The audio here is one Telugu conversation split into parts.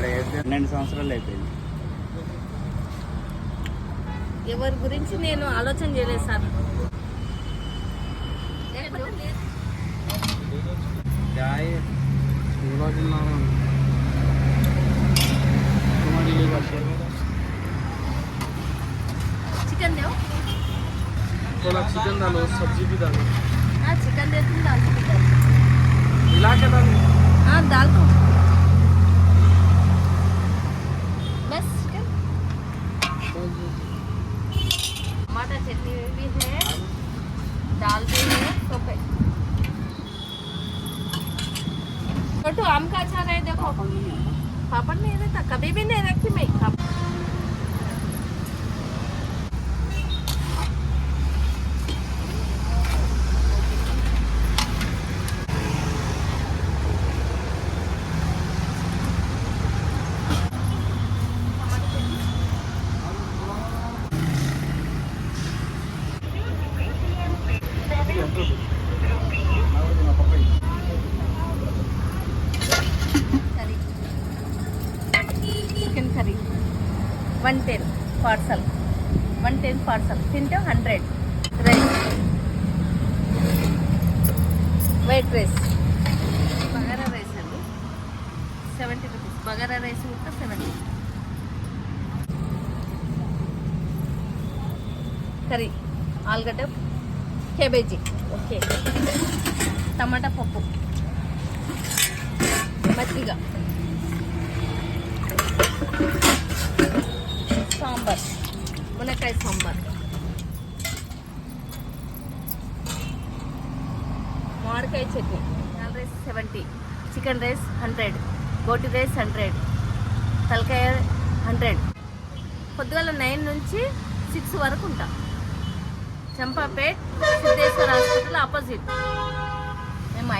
12 సంవత్సరాలు అయిపోయింది. ఎవరి గురించి నేను ఆలోచన చేయలేదు సార్. चिकन दो, थोड़ा चिकन डालो, सब्जी भी डालो। हाँ चिकन दे तुम दाल भी डाल। मिला के डालो। हाँ दाल को बस चिकन। टमाटर चटनी भी है, दाल भी है, सब है। छोटू आम का अचार है, देखो पापड़ नहीं रहता, कभी भी नहीं रखती मैं। चिकन करी 110 पार्सल, 110 पार्सल తింటే 100 rice, white rice, bagara rice అండి 70 రూపీస్, బగారా రైస్ కూడా 70. కర్రీ ఆలుగడ్డ కేబేజీ, ఓకే, టమాటా పప్పు, మజ్జిగ, సాంబార్, మునక్కాయ సాంబార్, మామిడికాయ chutney. Dal rice 70, chicken rice 100, బోటి రైస్ 100, తలకాయ 100. పొద్దుగాల 9 నుంచి 6 వరకు ఉంటా. Champapet Siddheshwara hospital opposite. మేము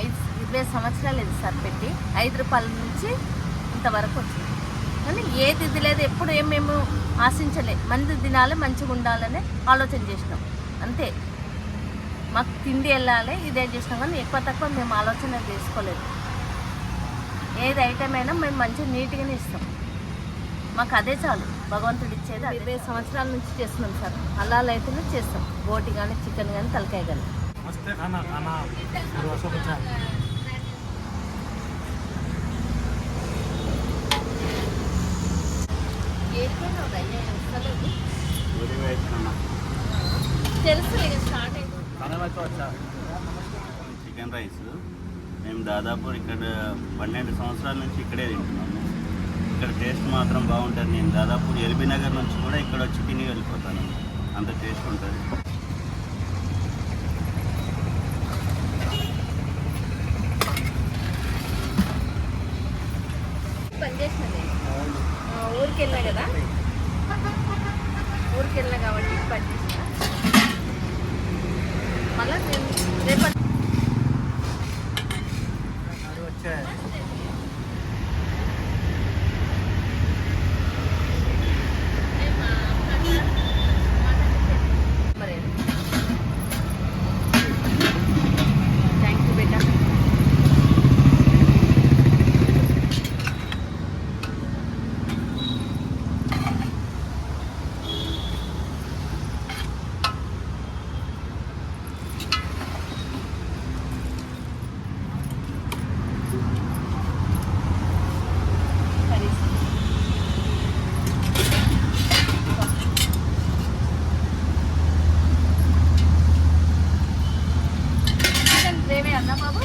20 సంవత్సరాలు లేదు సార్ పెట్టి, 5 రూపాయల నుంచి ఇంతవరకు వచ్చింది. కానీ ఏది ఇది లేదు, ఎప్పుడు ఏం మేము ఆశించలేదు. మంది తినాలి, మంచిగా ఉండాలని ఆలోచన చేసినాం అంతే. మాకు తిండి వెళ్ళాలి ఇదే చేసినాం, కానీ ఎక్కువ తక్కువ మేము ఆలోచన చేసుకోలేదు. ఏది ఐటమ్ అయినా మేము మంచిగా నీట్గానే ఇస్తాం, మాకు అదే చాలు. భగవంతుడు ఇచ్చేది 20 సంవత్సరాల నుంచి చేస్తున్నాం సార్. హలాల్ అయితేనే చేస్తాం, బోటి కానీ చికెన్ కానీ తలకాయ కానీ. తెలుసు స్టార్ట్ అయింది. చికెన్ రైస్ మేము దాదాపు ఇక్కడ 12 సంవత్సరాల నుంచి ఇక్కడే తింటున్నాము. ఇక్కడ టేస్ట్ మాత్రం బాగుంటుంది. నేను దాదాపు ఎల్బీ నగర్ నుంచి కూడా ఇక్కడ వచ్చి తిని వెళ్ళిపోతాను, అంత టేస్ట్ ఉంటుంది. పనిచేసినది ఊరికి వెళ్ళా కదా, ఊరికి వెళ్ళా కాబట్టి పనిచేసిన. మళ్ళీ నేను రేపటి thank you beta. Chicken gravy అన్నా బాబు.